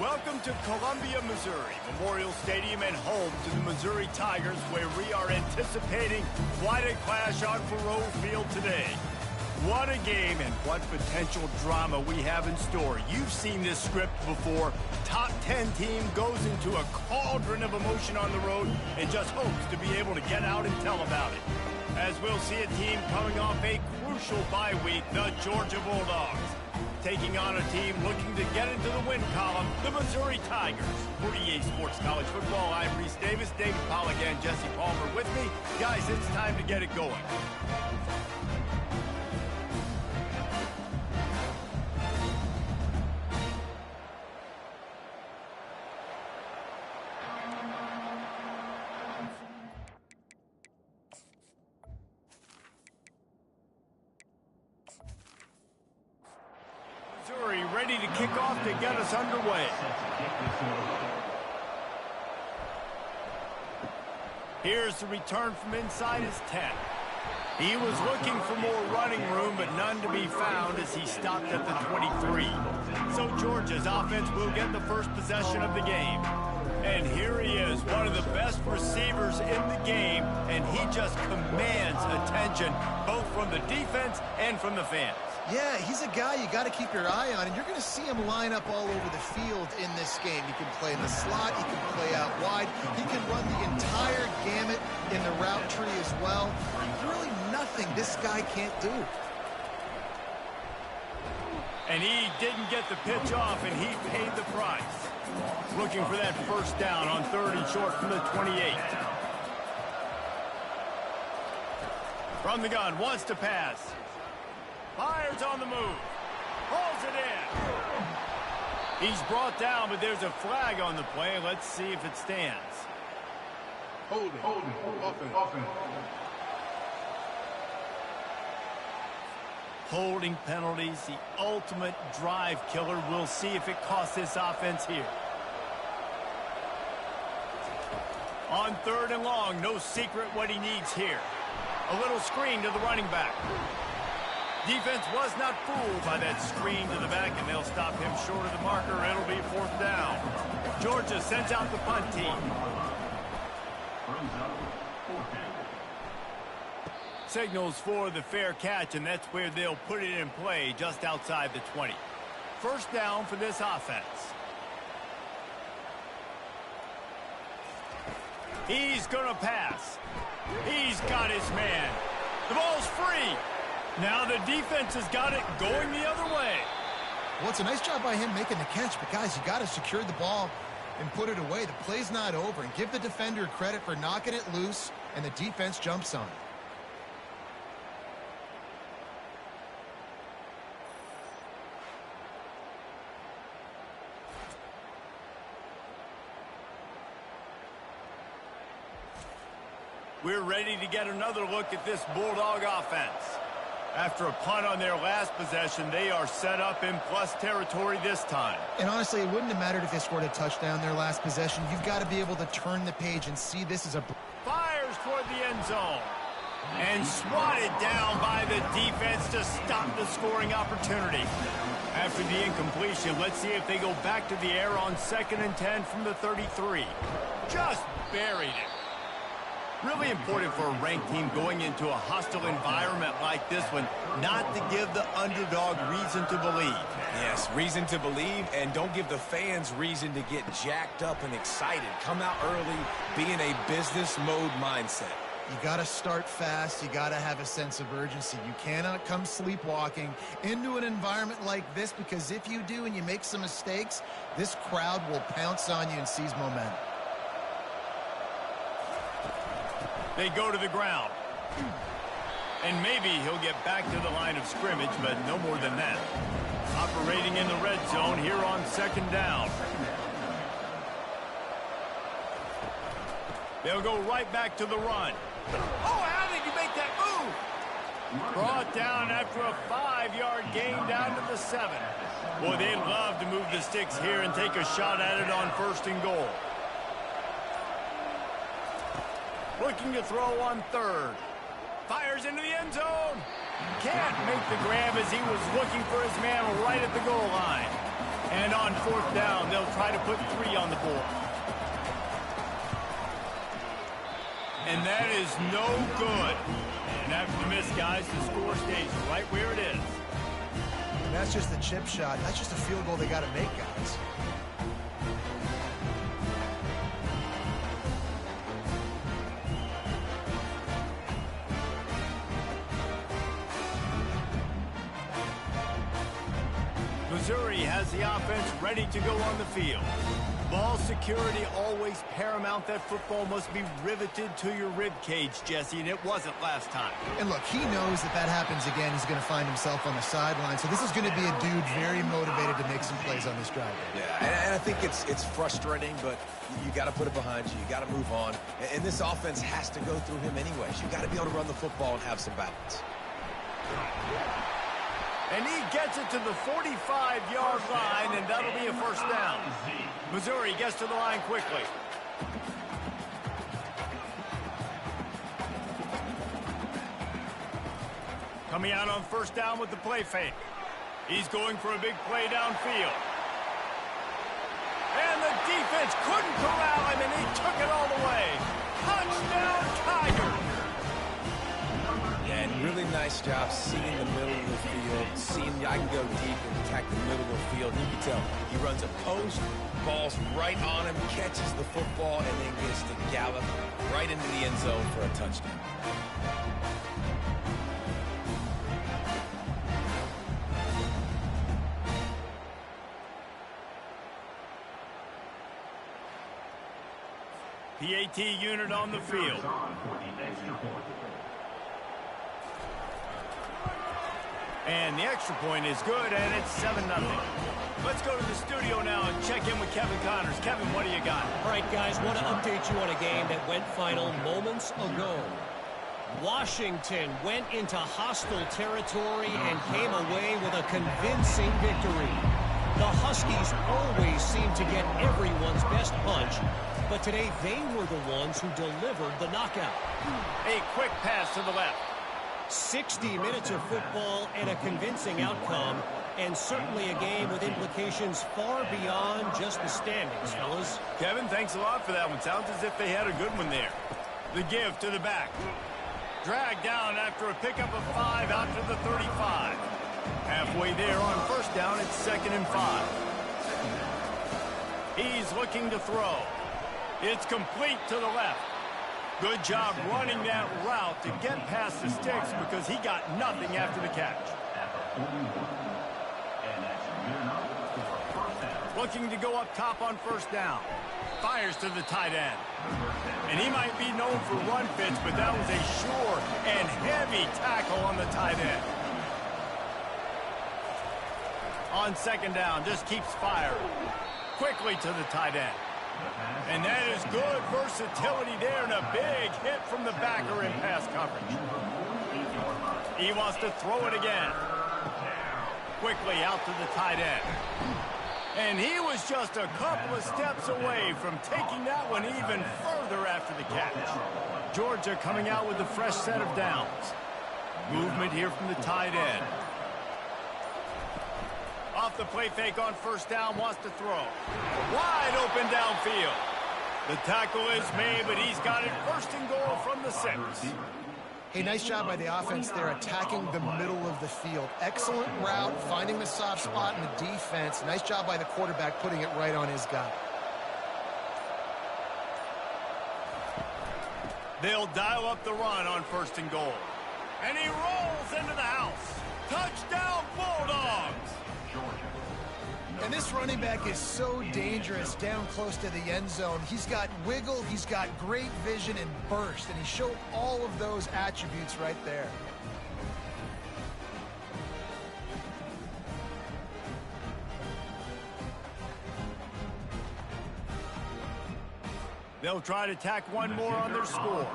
Welcome to Columbia, Missouri, Memorial Stadium and home to the Missouri Tigers, where we are anticipating quite a clash on Faroe Field today. What a game and what potential drama we have in store. You've seen this script before. Top 10 team goes into a cauldron of emotion on the road and just hopes to be able to get out and tell about it. As we'll see a team coming off a crucial bye week, the Georgia Bulldogs, taking on a team looking to get into the win column, the Missouri Tigers. For EA Sports College Football, I'm Reese Davis, David Pollack, and Jesse Palmer with me. Guys, it's time to get it going. Missouri ready to kick off to get us underway. Here's the return from inside his 10. He was looking for more running room, but none to be found as he stopped at the 23. So Georgia's offense will get the first possession of the game. And here he is, one of the best receivers in the game, and he just commands attention, both from the defense and from the fans. Yeah, he's a guy you got to keep your eye on, and you're going to see him line up all over the field in this game. He can play in the slot, he can play out wide, he can run the entire gamut in the route tree as well. Really nothing this guy can't do. And he didn't get the pitch off, and he paid the price. Looking for that first down on 3rd and short from the 28. From the gun, wants to pass. Fires on the move. Pulls it in. He's brought down, but there's a flag on the play. Let's see if it stands. Holding, offense. Holding penalties, the ultimate drive killer. We'll see if it costs this offense here. On 3rd and long, no secret what he needs here. A little screen to the running back. Defense was not fooled by that screen to the back, and they'll stop him short of the marker. It'll be 4th down. Georgia sends out the punt team. Signals for the fair catch, and that's where they'll put it in play, just outside the 20. First down for this offense. He's going to pass. He's got his man. The ball's free. Now the defense has got it going the other way. Well, it's a nice job by him making the catch, but guys, you got to secure the ball and put it away. The play's not over, and give the defender credit for knocking it loose, and the defense jumps on it. We're ready to get another look at this Bulldog offense. After a punt on their last possession, they are set up in plus territory this time. And honestly, it wouldn't have mattered if they scored a touchdown their last possession. You've got to be able to turn the page and see this as a... Fires toward the end zone. And swatted down by the defense to stop the scoring opportunity. After the incompletion, let's see if they go back to the air on 2nd and 10 from the 33. Just buried it. Really important for a ranked team going into a hostile environment like this one, not to give the underdog reason to believe. Yes, reason to believe, and don't give the fans reason to get jacked up and excited. Come out early, be in a business mode mindset. You got to start fast. You got to have a sense of urgency. You cannot come sleepwalking into an environment like this, because if you do and you make some mistakes, this crowd will pounce on you and seize momentum. They go to the ground. And maybe he'll get back to the line of scrimmage, but no more than that. Operating in the red zone here on 2nd down. They'll go right back to the run. Oh, how did he make that move? Brought down after a 5-yard gain down to the 7. Boy, they'd love to move the sticks here and take a shot at it on 1st and goal. Looking to throw on 3rd. Fires into the end zone. Can't make the grab as he was looking for his man right at the goal line. And on fourth down, they'll try to put 3 on the board. And that is no good. And after the miss, guys, the score stays right where it is. And that's just the chip shot. That's just a field goal they got to make, guys. Missouri has the offense ready to go on the field. Ball security always paramount. That football must be riveted to your rib cage, Jesse, and it wasn't last time. And look, he knows that that happens again. He's going to find himself on the sideline. So this is going to be a dude very motivated to make some plays on this drive. Yeah, and I think it's frustrating, but you got to put it behind you. You got to move on. And this offense has to go through him anyways. You got to be able to run the football and have some balance. And he gets it to the 45-yard line, and that'll be a first down. Missouri gets to the line quickly. Coming out on first down with the play fake. He's going for a big play downfield. And the defense couldn't corral him, and he took it all the way. Touchdown, Tigers! And really nice job seeing the middle of the field, seeing I can go deep and attack the middle of the field. You can tell he runs a post, ball's right on him, catches the football, and then gets to gallop right into the end zone for a touchdown. PAT unit on the field. And the extra point is good, and it's 7-0. Let's go to the studio now and check in with Kevin Connors. Kevin, what do you got? All right, guys, want to update you on a game that went final moments ago. Washington went into hostile territory and came away with a convincing victory. The Huskies always seem to get everyone's best punch, but today they were the ones who delivered the knockout. A quick pass to the left. 60 minutes of football and a convincing outcome, and certainly a game with implications far beyond just the standings, fellas. Kevin, thanks a lot for that one. Sounds as if they had a good one there. The give to the back. Dragged down after a pickup of 5 out to the 35. Halfway there on first down, it's 2nd and 5. He's looking to throw. It's complete to the left. Good job running that route to get past the sticks because he got nothing after the catch. Looking to go up top on first down. Fires to the tight end. And he might be known for run fits, but that was a sure and heavy tackle on the tight end. On second down, just keeps firing. Quickly to the tight end. And that is good versatility there and a big hit from the backer in pass coverage. He wants to throw it again. Quickly out to the tight end. And he was just a couple of steps away from taking that one even further after the catch. Georgia coming out with a fresh set of downs. Movement here from the tight end. Off the play fake on first down, wants to throw. Wide open downfield. The tackle is made, but he's got it first and goal from the 6. Hey, nice job by the offense there attacking the middle of the field. Excellent route, finding the soft spot in the defense. Nice job by the quarterback putting it right on his guy. They'll dial up the run on first and goal. And he rolls into the house. Touchdown, Bulldogs! And this running back is so dangerous down close to the end zone. He's got wiggle, he's got great vision and burst, and he showed all of those attributes right there. They'll try to tack one more on their score.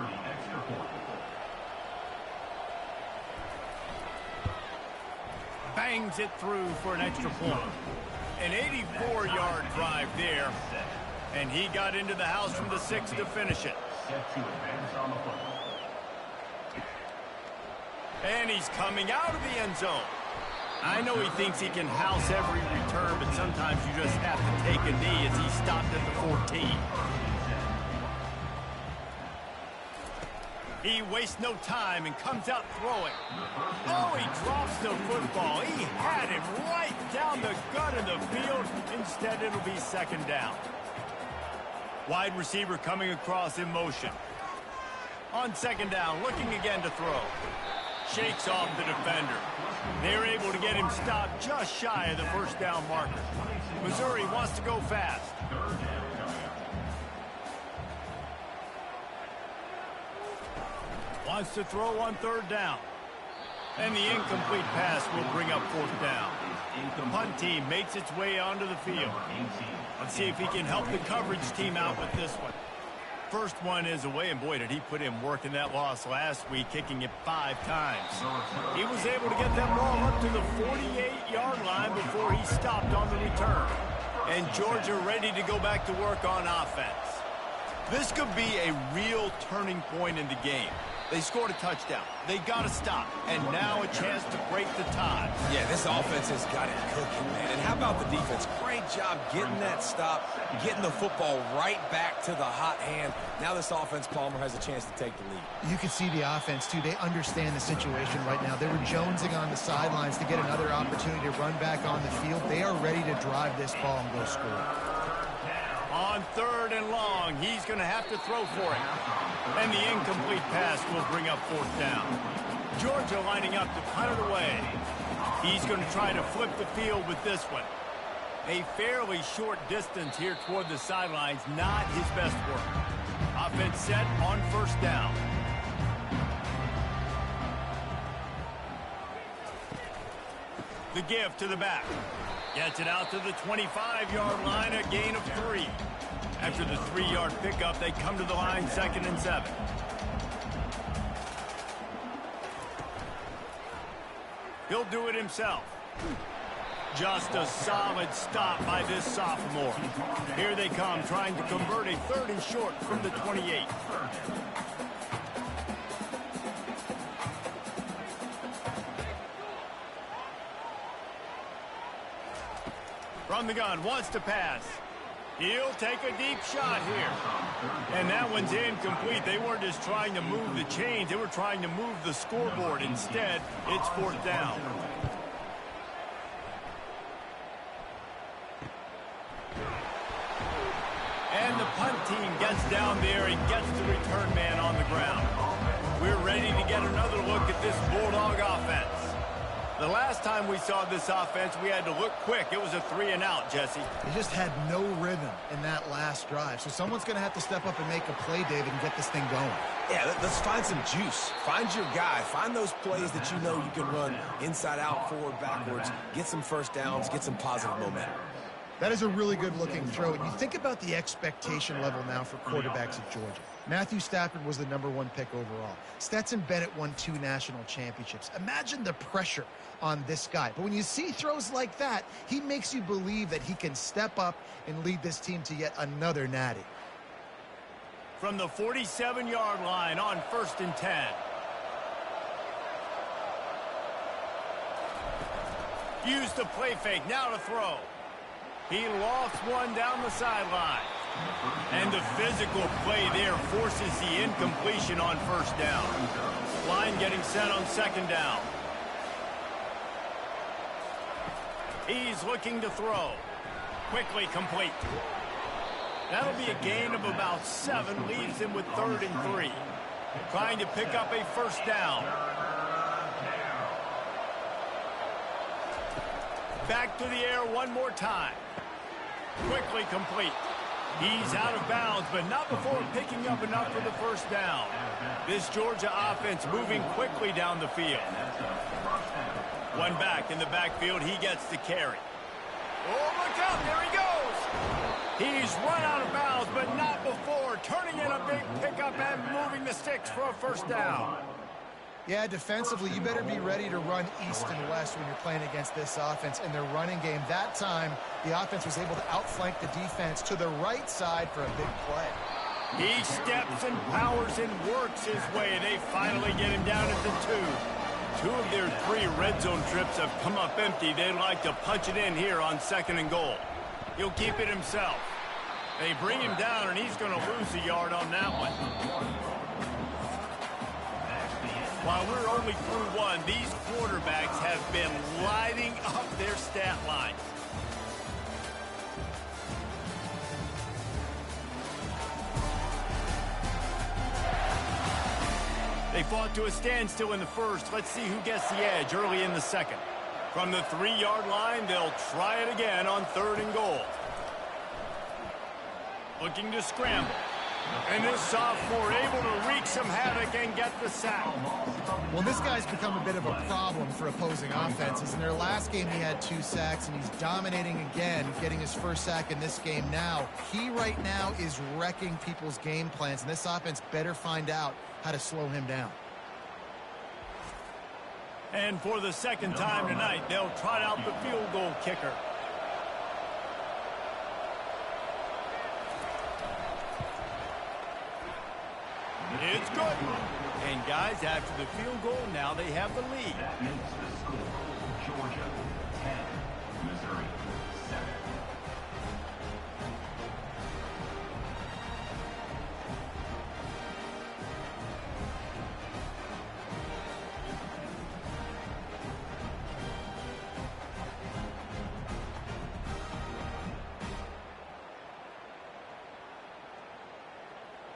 Bangs it through for an extra point. An 84-yard drive there, and he got into the house from the 6 to finish it. And he's coming out of the end zone. I know he thinks he can house every return, but sometimes you just have to take a knee as he stopped at the 14. He wastes no time and comes out throwing. Oh, he drops the football. He had him right down the gut of the field. Instead, it'll be second down. Wide receiver coming across in motion. On second down, looking again to throw. Shakes off the defender. They're able to get him stopped just shy of the first down marker. Missouri wants to go fast. Wants to throw on third down. And the incomplete pass will bring up fourth down. The punt team makes its way onto the field. Let's see if he can help the coverage team out with this one. First one is away, and boy, did he put in work in that loss last week, kicking it 5 times. He was able to get that ball up to the 48-yard line before he stopped on the return. And Georgia ready to go back to work on offense. This could be a real turning point in the game. They scored a touchdown. They got to stop. And now a chance to break the tie. Yeah, this offense has got it cooking, man. And how about the defense? Great job getting that stop, getting the football right back to the hot hand. Now this offense, Palmer, has a chance to take the lead. You can see the offense, too. They understand the situation right now. They were jonesing on the sidelines to get another opportunity to run back on the field. They are ready to drive this ball and go score. On third and long, he's going to have to throw for it. And the incomplete pass will bring up fourth down. Georgia lining up to punt it away. He's going to try to flip the field with this one. A fairly short distance here toward the sidelines, not his best work. Offense set on first down. The give to the back. Gets it out to the 25-yard line, a gain of 3. After the 3-yard pickup, they come to the line, 2nd and 7. He'll do it himself. Just a solid stop by this sophomore. Here they come, trying to convert a 3rd and short from the 28. From the gun, wants to pass. He'll take a deep shot here. And that one's incomplete. They weren't just trying to move the chains. They were trying to move the scoreboard. Instead, it's fourth down. And the punt team gets down there and gets the return man on the ground. We're ready to get another look at this Bulldog offense. The last time we saw this offense, we had to look quick. It was a 3-and-out, Jesse. They just had no rhythm in that last drive. So someone's going to have to step up and make a play, David, and get this thing going. Yeah, let's find some juice. Find your guy. Find those plays that you know you can run inside out, forward, backwards. Get some first downs. Get some positive momentum. That is a really good-looking throw. And you think about the expectation level now for quarterbacks at Georgia. Matthew Stafford was the #1 pick overall. Stetson Bennett won 2 national championships. Imagine the pressure on this guy. But when you see throws like that, he makes you believe that he can step up and lead this team to yet another natty. From the 47-yard line on 1st and 10. Use the play fake, now to throw. He lost one down the sideline. And the physical play there forces the incompletion on first down. Line getting set on 2nd down. He's looking to throw. Quickly complete. That'll be a gain of about 7, leaves him with 3rd and 3. Trying to pick up a first down. Back to the air one more time. Quickly complete. He's out of bounds, but not before picking up enough for the first down. This Georgia offense moving quickly down the field. One back in the backfield. He gets the carry. Oh, look out. There he goes. He's run out of bounds, but not before turning in a big pickup and moving the sticks for a first down. Yeah, defensively, you better be ready to run east and west when you're playing against this offense. In their running game, that time, the offense was able to outflank the defense to the right side for a big play. He steps and powers and works his way. They finally get him down at the 2. 2 of their 3 red zone trips have come up empty. They'd like to punch it in here on 2nd and goal. He'll keep it himself. They bring him down, and he's going to lose a yard on that one. While we're only through 1, these quarterbacks have been lighting up their stat line. They fought to a standstill in the first. Let's see who gets the edge early in the second. From the 3-yard line, they'll try it again on 3rd and goal. Looking to scramble. And this sophomore able to wreak some havoc and get the sack. Well, this guy's become a bit of a problem for opposing offenses. In their last game, he had 2 sacks, and he's dominating again, getting his first sack in this game now. He right now is wrecking people's game plans, and this offense better find out how to slow him down. And for the 2nd time tonight, they'll trot out the field goal kicker. It's good. And guys, after the field goal, now they have the lead. That makes the score Georgia 10, Missouri 7.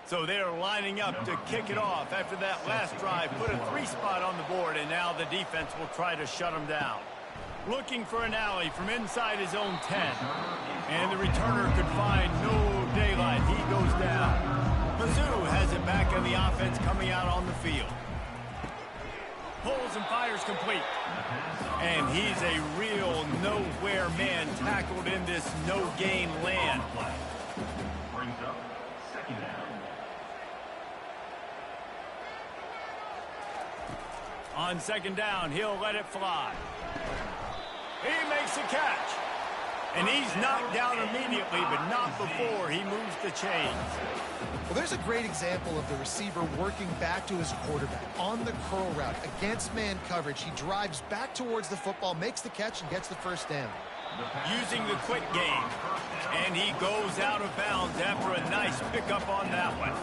So they're lining up to kick it off after that last drive. Put a 3 spot on the board, and now the defense will try to shut them down. Looking for an alley from inside his own 10. And the returner could find no daylight. He goes down. Mizzou has it back in the offense coming out on the field. Pulls and fires complete. And he's a real nowhere man tackled in this no-gain land. Brings up 2nd down. On 2nd down, he'll let it fly. He makes a catch. And he's knocked down immediately, but not before he moves the chains. Well, there's a great example of the receiver working back to his quarterback on the curl route against man coverage. He drives back towards the football, makes the catch, and gets the first down. Using the quick game. And he goes out of bounds after a nice pickup on that one.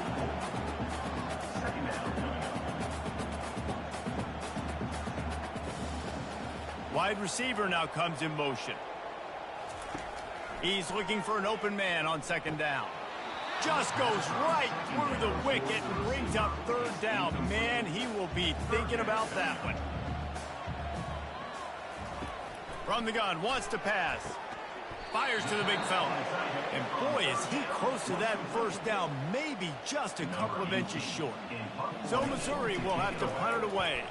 Wide receiver now comes in motion. He's looking for an open man on 2nd down. Just goes right through the wicket and brings up 3rd down. Man, he will be thinking about that one. From the gun, wants to pass. Fires to the big fella. And boy, is he close to that first down, maybe just a couple of inches short. So Missouri will have to punt it away.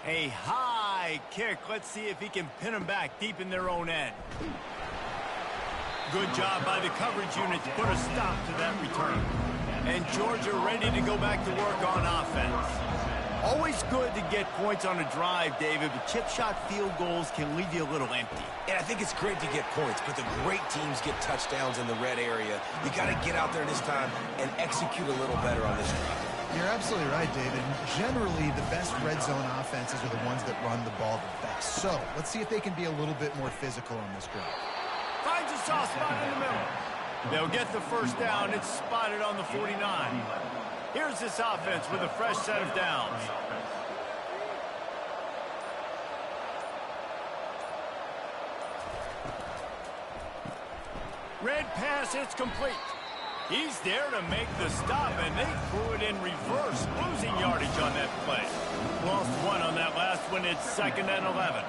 A high kick. Let's see if he can pin them back deep in their own end. Good job by the coverage unit to put a stop to that return. And Georgia ready to go back to work on offense. Always good to get points on a drive, David, but chip shot field goals can leave you a little empty. And I think it's great to get points, but the great teams get touchdowns in the red area. You got to get out there this time and execute a little better on this drive. You're absolutely right, David. Generally, the best red zone offenses are the ones that run the ball the best. So, let's see if they can be a little bit more physical on this drive. Finds a soft spot in the middle. They'll get the first down. It's spotted on the 49. Here's this offense with a fresh set of downs. Red pass, it's complete. He's there to make the stop, and they threw it in reverse, losing yardage on that play. Lost 1 on that last one. It's 2nd and 11.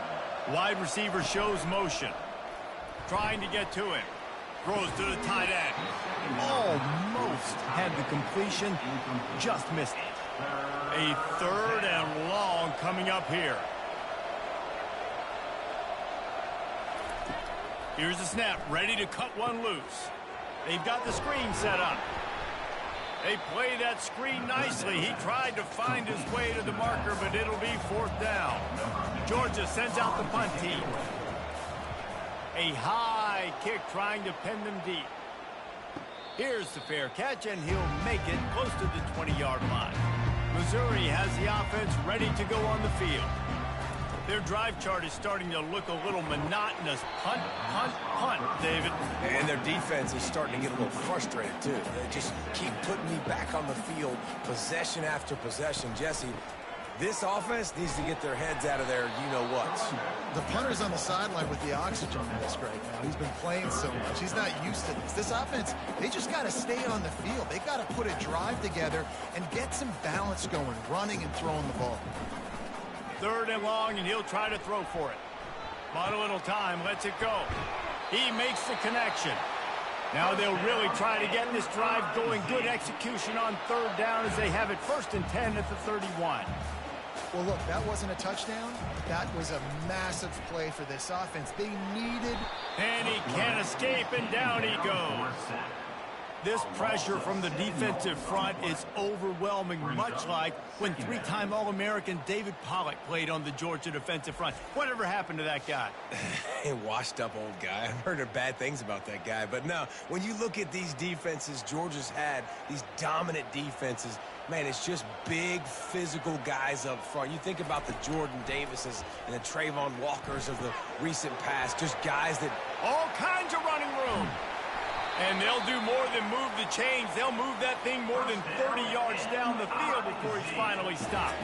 Wide receiver shows motion. Trying to get to it. Throws to the tight end. Almost had the completion. Just missed it. A 3rd and long coming up here. Here's the snap. Ready to cut one loose. They've got the screen set up. They play that screen nicely. He tried to find his way to the marker, but it'll be 4th down. Georgia sends out the punt team. A high kick trying to pin them deep. Here's the fair catch, and he'll make it close to the 20-yard line. Missouri has the offense ready to go on the field. Their drive chart is starting to look a little monotonous. Punt, punt, punt, David. And their defense is starting to get a little frustrated, too. They just keep putting me back on the field, possession after possession. Jesse, this offense needs to get their heads out of their you-know-whats. The punter's on the sideline with the oxygen mask right now. He's been playing so much. He's not used to this. This offense, they just got to stay on the field. They got to put a drive together and get some balance going, running and throwing the ball. 3rd and long, and he'll try to throw for it. But a little time, lets it go. He makes the connection. Now they'll really try to get this drive going. Good execution on 3rd down as they have it 1st and 10 at the 31. Well, look, that wasn't a touchdown. That was a massive play for this offense. They needed... And he can't escape, and down he goes. This pressure from the defensive front is overwhelming, much like when 3-time All-American David Pollock played on the Georgia defensive front. Whatever happened to that guy? A washed-up old guy. I've heard bad things about that guy. But no, when you look at these defenses Georgia's had, these dominant defenses, man, it's just big, physical guys up front. You think about the Jordan Davises and the Trayvon Walkers of the recent past, just guys that... All kinds of running room. And they'll do more than move the chains. They'll move that thing more than 30 yards down the field before he's finally stopped.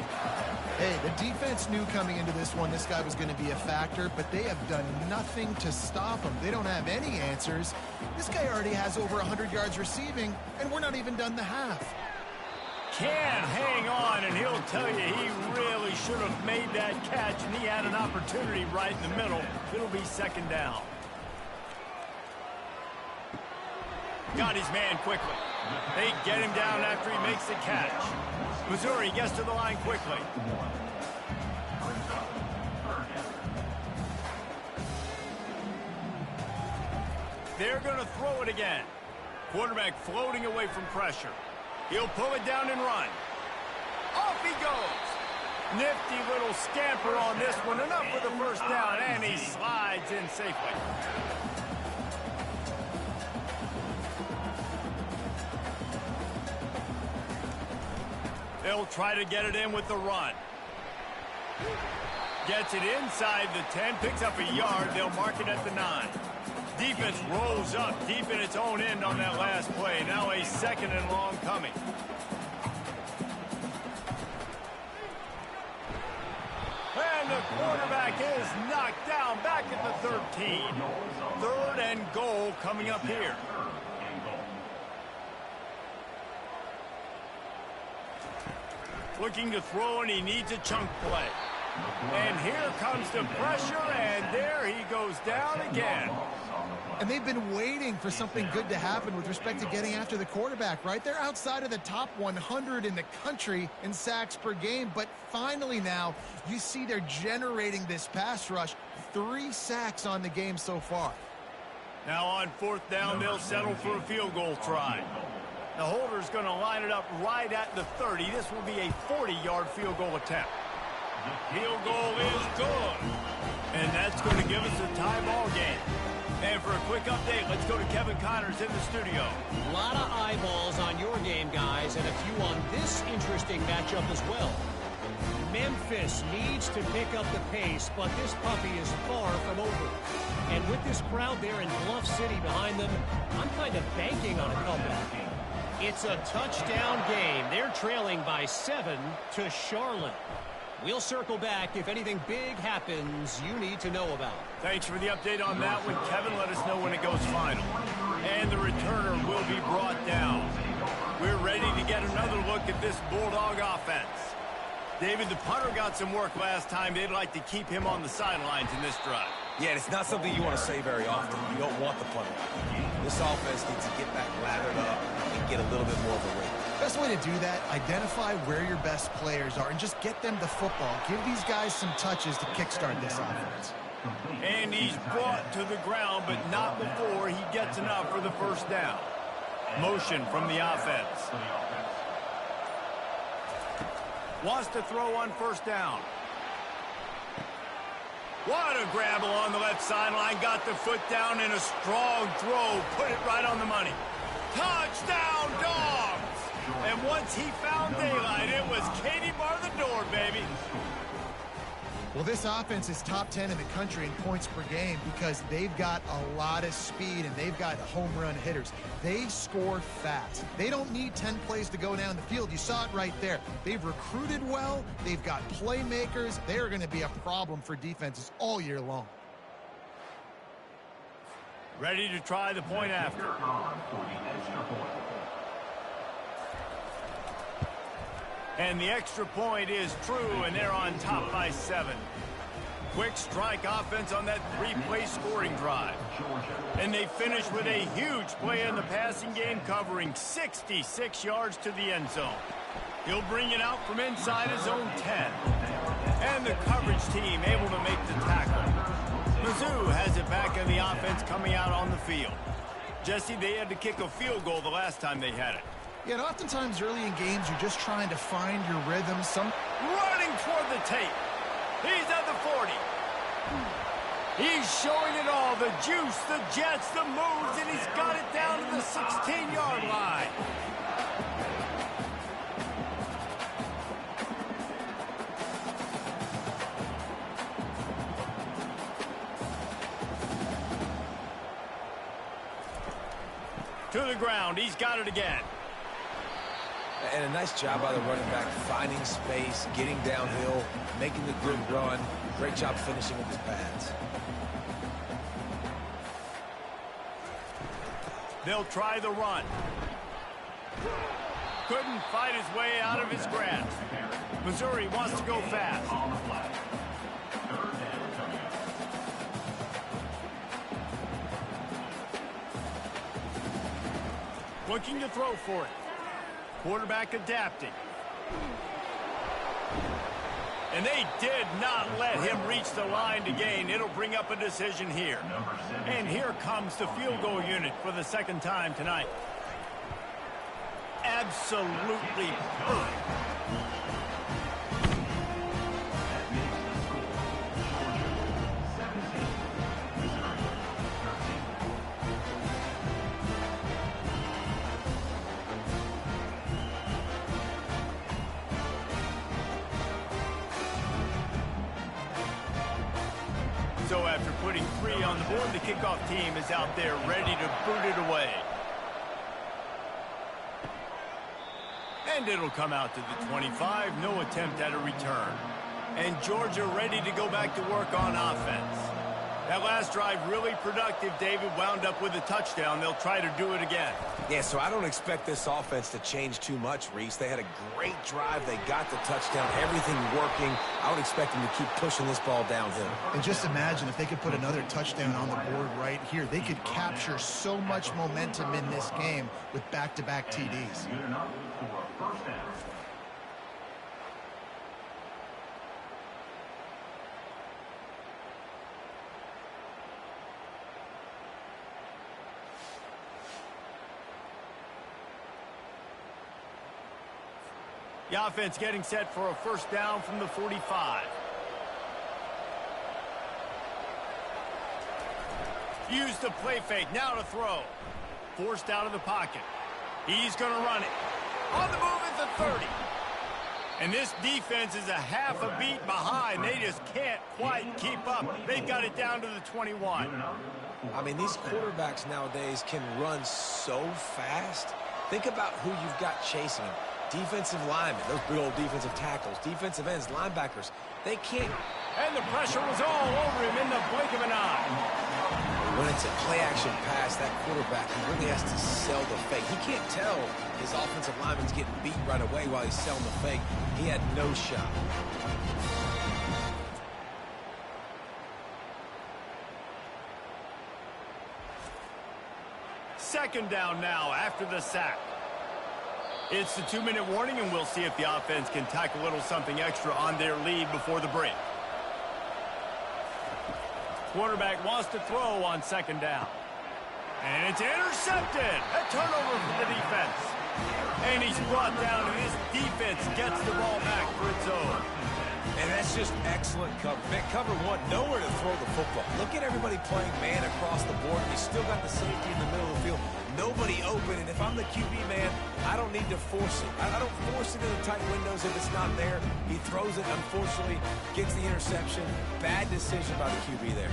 Hey, the defense knew coming into this one this guy was going to be a factor, but they have done nothing to stop him. They don't have any answers. This guy already has over 100 yards receiving, and we're not even done the half. Can hang on, and he'll tell you he really should have made that catch, and he had an opportunity right in the middle. It'll be 2nd down. Got his man quickly. They get him down after he makes the catch. Missouri gets to the line quickly. They're going to throw it again. Quarterback floating away from pressure. He'll pull it down and run. Off he goes. Nifty little scamper on this one. Enough for the 1st down, and he slides in safely. They'll try to get it in with the run. Gets it inside the 10, picks up a yard. They'll mark it at the 9. Defense rolls up deep in its own end on that last play. Now a 2nd and long coming. And the quarterback is knocked down back at the 13. 3rd and goal coming up here. Looking to throw, and he needs a chunk play. And here comes the pressure, and there he goes down again. And they've been waiting for something good to happen with respect to getting after the quarterback, right? They're outside of the top 100 in the country in sacks per game, but finally now you see they're generating this pass rush. 3 sacks on the game so far. Now on 4th down, they'll settle for a field goal try. The holder's going to line it up right at the 30. This will be a 40-yard field goal attempt. Field goal is good. And that's going to give us a tie ball game. And for a quick update, let's go to Kevin Connors in the studio. A lot of eyeballs on your game, guys, and a few on this interesting matchup as well. Memphis needs to pick up the pace, but this puppy is far from over. And with this crowd there in Bluff City behind them, I'm kind of banking on a comeback. It's a touchdown game. They're trailing by 7 to Charlotte. We'll circle back if anything big happens you need to know about. Thanks for the update on that one, Kevin. Let us know when it goes final. And the returner will be brought down. We're ready to get another look at this Bulldog offense. David, the punter got some work last time. They'd like to keep him on the sidelines in this drive. Yeah, it's not something you want to say very often. You don't want the punter. This offense needs to get back lathered up and get a little bit more of a rate. Best way to do that, identify where your best players are and just get them the football. Give these guys some touches to kickstart this offense. And he's brought to the ground, but not before he gets enough for the 1st down. Motion from the offense. Wants to throw on 1st down. What a grab along the left sideline. Got the foot down in a strong throw. Put it right on the money. Touchdown, Dogs! And once he found daylight, it was Katie bar the door, baby. Well, this offense is top 10 in the country in points per game because they've got a lot of speed and they've got home run hitters. They score fast. They don't need 10 plays to go down the field. You saw it right there. They've recruited well. They've got playmakers. They're going to be a problem for defenses all year long. Ready to try the point after. And the extra point is true, and they're on top by 7. Quick strike offense on that 3-play scoring drive. And they finish with a huge play in the passing game, covering 66 yards to the end zone. He'll bring it out from inside his own 10. And the coverage team able to make the tackle. Mizzou has it back in the offense coming out on the field. Jesse, they had to kick a field goal the last time they had it. Yeah, and oftentimes early in games, you're just trying to find your rhythm. Running toward the tape. He's at the 40. He's showing it all. The juice, the jets, the moves, and he's got it down to the 16-yard line. To the ground. He's got it again. And a nice job by the running back, finding space, getting downhill, making the good run. Great job finishing with his pads. They'll try the run. Couldn't fight his way out of his grasp. Missouri wants to go fast. Looking to throw for it. Quarterback adapting. And they did not let him reach the line to gain. It'll bring up a decision here. And here comes the field goal unit for the second time tonight. Absolutely perfect. So after putting 3 on the board, the kickoff team is out there ready to boot it away. And it'll come out to the 25. No attempt at a return. And Georgia ready to go back to work on offense. That last drive really productive. David wound up with a touchdown. They'll try to do it again. Yeah, so I don't expect this offense to change too much, Reese. They had a great drive. They got the touchdown. Everything working. I would expect them to keep pushing this ball downhill. And just imagine if they could put another touchdown on the board right here. They could capture so much momentum in this game with back-to-back TDs. The offense getting set for a first down from the 45. Use the play fake. Now to throw. Forced out of the pocket. He's going to run it. On the move at the 30. And this defense is a half a beat behind. They just can't quite keep up. They've got it down to the 21. I mean, these quarterbacks nowadays can run so fast. Think about who you've got chasing them. Defensive linemen, those big old defensive tackles, defensive ends, linebackers, they can't. And the pressure was all over him in the blink of an eye. When it's a play-action pass, that quarterback, he really has to sell the fake. He can't tell his offensive lineman's getting beat right away while he's selling the fake. He had no shot. Second down now after the sack. It's the 2-minute warning, and we'll see if the offense can tack a little something extra on their lead before the break. Quarterback wants to throw on second down. And it's intercepted. A turnover for the defense. And he's brought down, and this defense gets the ball back for its own. And that's just excellent cover. Man, cover one, nowhere to throw the football. Look at everybody playing man across the board. You still got the safety in the middle of the field. Nobody open, and if I'm the QB, man, I don't need to force it. I don't force it in the tight windows if it's not there. He throws it, unfortunately, gets the interception. Bad decision by the QB there.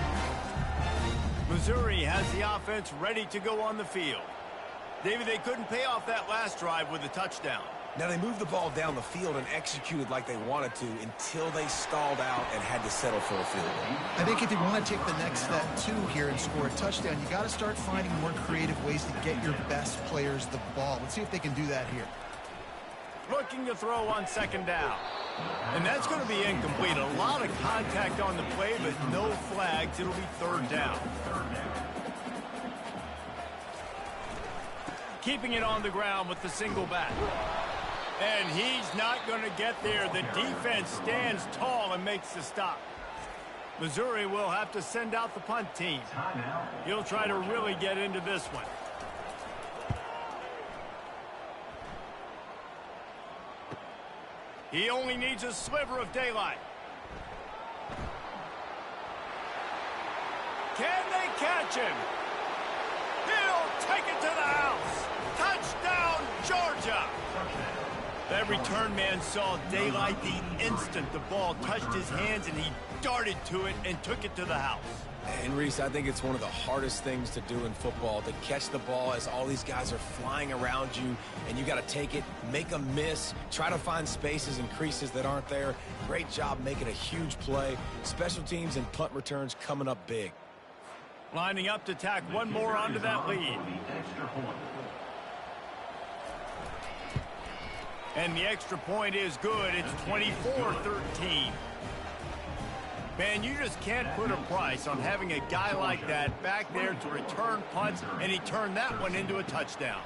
Missouri has the offense ready to go on the field. David, they couldn't pay off that last drive with a touchdown. Now, they moved the ball down the field and executed like they wanted to until they stalled out and had to settle for a field goal. I think if you want to take the next step, too, here and score a touchdown, you got to start finding more creative ways to get your best players the ball. Let's see if they can do that here. Looking to throw on second down. And that's going to be incomplete. A lot of contact on the play, but no flags. It'll be third down. Keeping it on the ground with the single back. And he's not going to get there. The defense stands tall and makes the stop. Missouri will have to send out the punt team. He'll try to really get into this one. He only needs a sliver of daylight. Can they catch him? He'll take it to the house. Touchdown, Georgia. That return man saw daylight the instant the ball touched his hands, and he darted to it and took it to the house. And, Reese, I think it's one of the hardest things to do in football, to catch the ball as all these guys are flying around you, and you got to take it, make a miss, try to find spaces and creases that aren't there. Great job making a huge play. Special teams and punt returns coming up big. Lining up to tack one more onto that lead. And the extra point is good. It's 24-13. Man, you just can't put a price on having a guy like that back there to return punts, and he turned that one into a touchdown.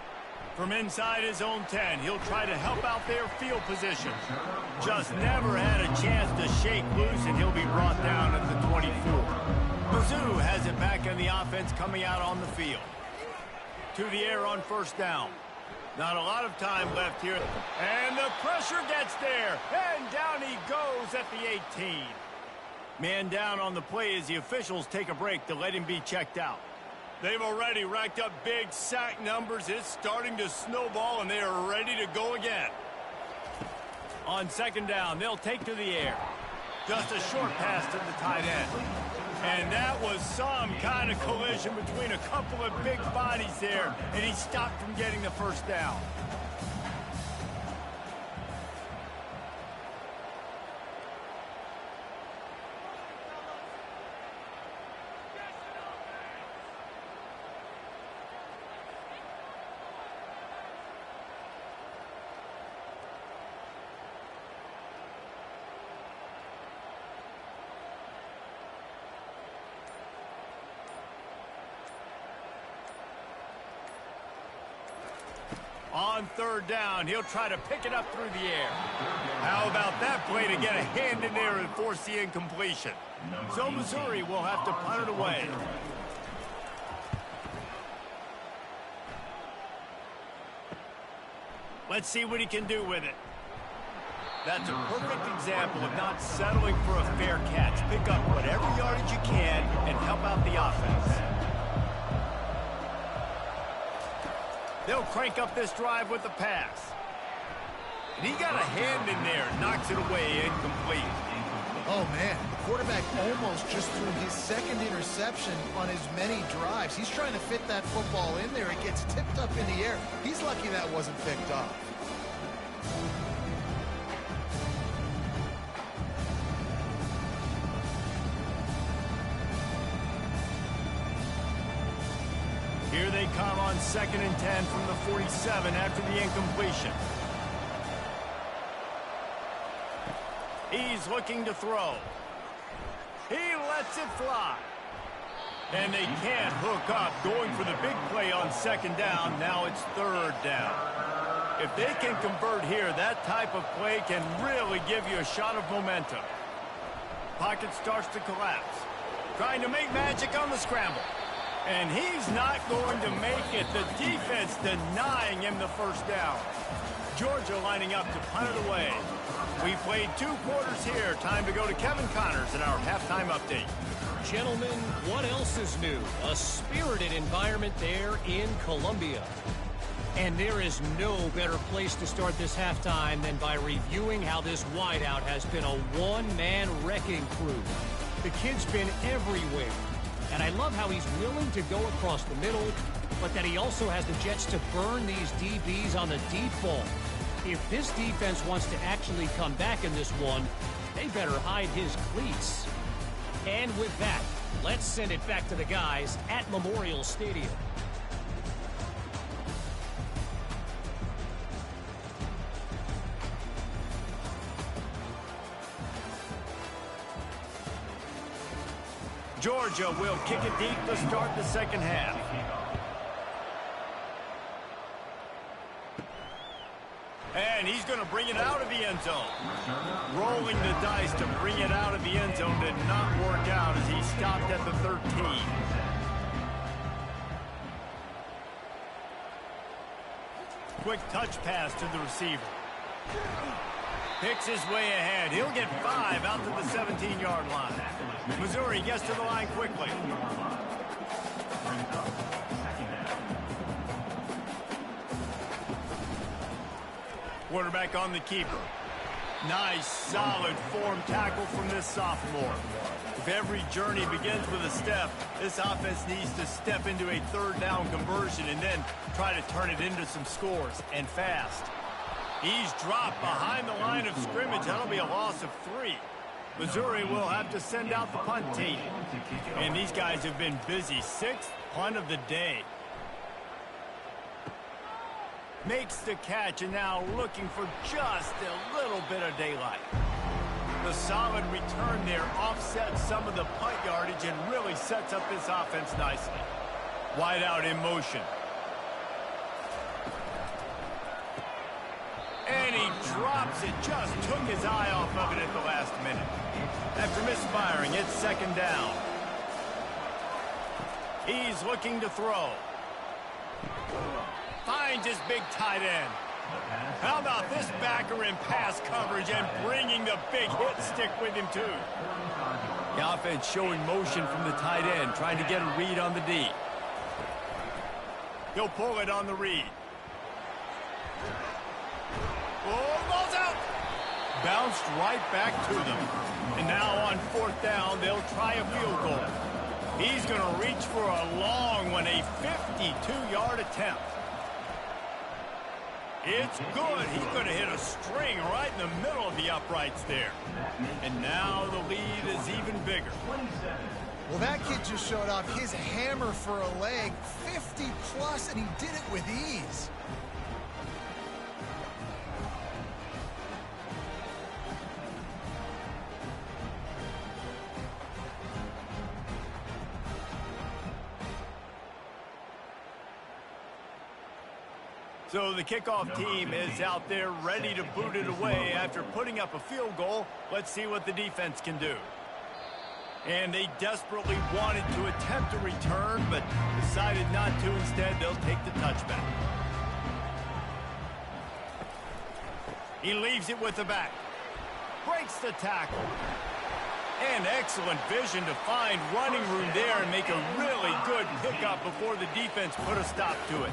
From inside his own 10, he'll try to help out their field position. Just never had a chance to shake loose, and he'll be brought down at the 24. Mizzou has it back in the offense coming out on the field. To the air on first down. Not a lot of time left here. And the pressure gets there. And down he goes at the 18. Man down on the play as the officials take a break to let him be checked out. They've already racked up big sack numbers. It's starting to snowball, and they are ready to go again. On second down, they'll take to the air. Just a short pass to the tight end. And that was some kind of collision between a couple of big bodies there, and he stopped from getting the first down. On third down, he'll try to pick it up through the air. How about that play to get a hand in there and force the incompletion? So Missouri will have to punt it away. Let's see what he can do with it. That's a perfect example of not settling for a fair catch. Pick up whatever yardage you can and help out the offense. They'll crank up this drive with the pass. And he got a hand in there, knocks it away, incomplete. Oh, man, the quarterback almost just threw his second interception on as many drives. He's trying to fit that football in there. It gets tipped up in the air. He's lucky that wasn't picked off. Here they come on 2nd and 10 from the 47 after the incompletion. He's looking to throw. He lets it fly. And they can't hook up, going for the big play on 2nd down. Now it's 3rd down. If they can convert here, that type of play can really give you a shot of momentum. Pocket starts to collapse. Trying to make magic on the scramble. And he's not going to make it. The defense denying him the first down. Georgia lining up to punt it away. We played 2 quarters here. Time to go to Kevin Connors in our halftime update. Gentlemen, what else is new? A spirited environment there in Columbia. And there is no better place to start this halftime than by reviewing how this wideout has been a one-man wrecking crew. The kid's been everywhere. And I love how he's willing to go across the middle, but that he also has the jets to burn these DBs on the deep ball. If this defense wants to actually come back in this one, they better hide his cleats. And with that, let's send it back to the guys at Memorial Stadium. Georgia will kick it deep to start the second half. And he's going to bring it out of the end zone. Rolling the dice to bring it out of the end zone did not work out as he stopped at the 13. Quick touch pass to the receiver. Picks his way ahead. He'll get 5 out to the 17-yard line. Missouri gets to the line quickly. Quarterback on the keeper. Nice, solid form tackle from this sophomore. If every journey begins with a step, this offense needs to step into a third down conversion and then try to turn it into some scores, and fast. He's dropped behind the line of scrimmage. That'll be a loss of 3. Missouri will have to send out the punt team. And these guys have been busy. 6th punt of the day. Makes the catch and now looking for just a little bit of daylight. The solid return there offsets some of the punt yardage and really sets up this offense nicely. Wide out in motion. And he drops it. Just took his eye off of it at the last minute. After misfiring, it's second down. He's looking to throw. Finds his big tight end. How about this backer in pass coverage and bringing the big hit stick with him too? The offense showing motion from the tight end, trying to get a read on the D. He'll pull it on the read. Oh, ball's out. Bounced right back to them. And now on 4th down, they'll try a field goal. He's going to reach for a long one, a 52-yard attempt. It's good. He's going to hit a string right in the middle of the uprights there. And now the lead is even bigger. Well, that kid just showed off his hammer for a leg, 50-plus, and he did it with ease. So the kickoff team is out there ready to boot it away after putting up a field goal. Let's see what the defense can do. And they desperately wanted to attempt a return, but decided not to. Instead, they'll take the touchback. He leaves it with the back. Breaks the tackle. And excellent vision to find running room there and make a really good pickup before the defense put a stop to it.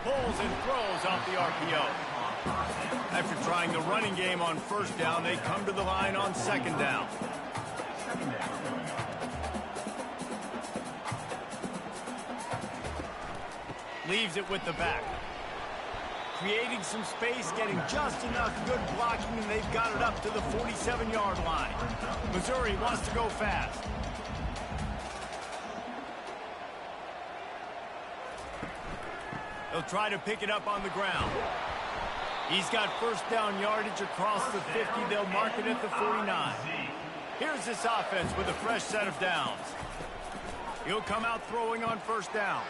Pulls and throws off the RPO. After trying the running game on 1st down, they come to the line on 2nd down. Leaves it with the back. Creating some space, getting just enough good blocking, and they've got it up to the 47-yard line. Missouri wants to go fast. They'll try to pick it up on the ground. He's got 1st down yardage across the 50. They'll mark it at the 49. Here's this offense with a fresh set of downs. He'll come out throwing on 1st down.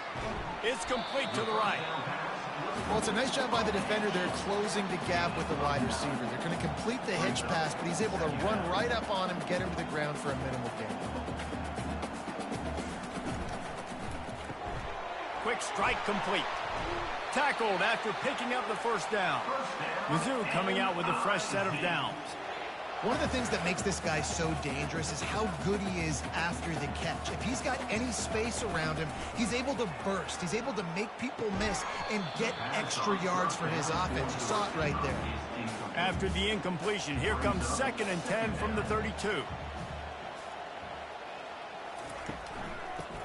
It's complete to the right. Well, it's a nice job by the defender there closing the gap with the wide receiver. They're going to complete the hitch pass, but he's able to run right up on him, get him to the ground for a minimal gain. quick strike complete. Tackled after picking up the first down. Mizzou coming out with a fresh set of downs. One of the things that makes this guy so dangerous is how good he is after the catch. If he's got any space around him, he's able to burst. He's able to make people miss and get extra yards for his offense. You saw it right there. After the incompletion, here comes 2nd and 10 from the 32.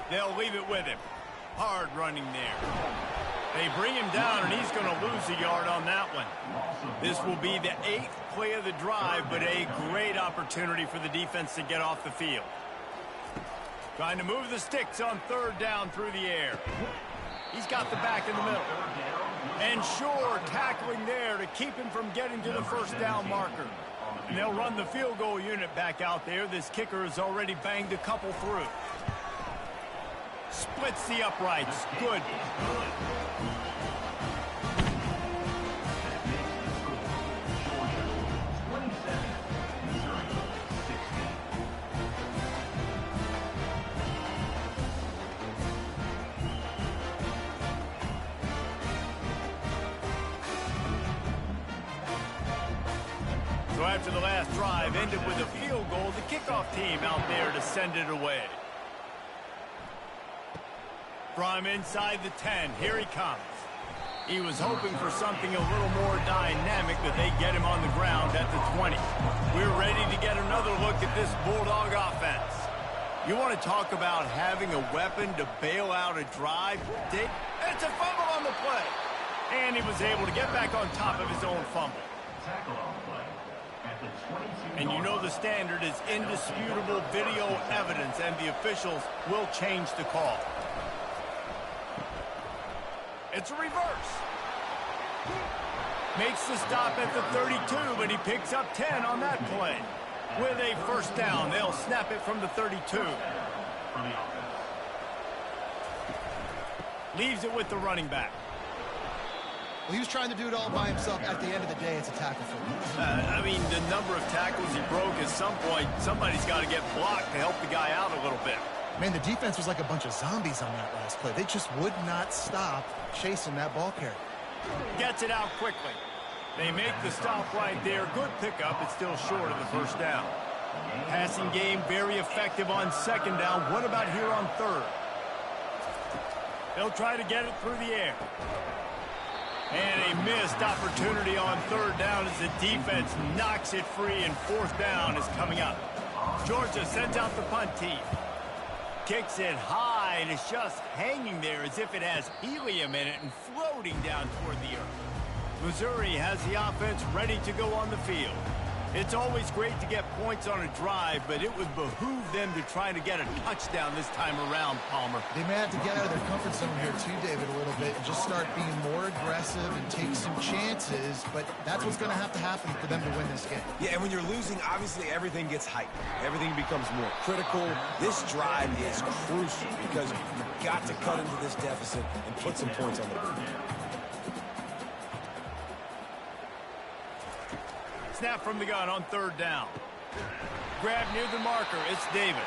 They'll leave it with him. Hard running there. They bring him down, and he's going to lose a yard on that one. This will be the 8th play of the drive, but a great opportunity for the defense to get off the field. Trying to move the sticks on 3rd down through the air. He's got the back in the middle. And sure, tackling there to keep him from getting to the 1st down marker. And they'll run the field goal unit back out there. This kicker has already banged a couple through. Splits the uprights. Good. So after the last drive ended with a field goal, the kickoff team out there to send it away. From inside the 10, here he comes. He was hoping for something a little more dynamic, but they get him on the ground at the 20. We're ready to get another look at this Bulldog offense. You want to talk about having a weapon to bail out a drive? It's a fumble on the play. And he was able to get back on top of his own fumble. And you know the standard is indisputable video evidence, and the officials will change the call. It's a reverse. Makes the stop at the 32, but he picks up 10 on that play. With a 1st down, they'll snap it from the 32. Leaves it with the running back. Well, he was trying to do it all by himself. At the end of the day, it's a tackle for him. I mean, the number of tackles he broke, at some point, somebody's got to get blocked to help the guy out a little bit. Man, the defense was like a bunch of zombies on that last play. They just would not stop chasing that ball carrier. Gets it out quickly. They make the stop right there. Good pickup. It's still short of the 1st down. Passing game very effective on 2nd down. What about here on 3rd? They'll try to get it through the air. And a missed opportunity on 3rd down as the defense knocks it free, and 4th down is coming up. Georgia sends out the punt team. Kicks it high, and it's just hanging there as if it has helium in it and floating down toward the earth. Missouri has the offense ready to go on the field. It's always great to get points on a drive, but it would behoove them to try to get a touchdown this time around, Palmer. They may have to get out of their comfort zone here too, David, a little bit, and just start being more aggressive and take some chances, but that's what's going to happen for them to win this game. Yeah, and when you're losing, obviously everything gets hyped. Everything becomes more critical. This drive is crucial because you've got to cut into this deficit and put some points on the board. Snap from the gun on 3rd down. Grab near the marker. It's Davis.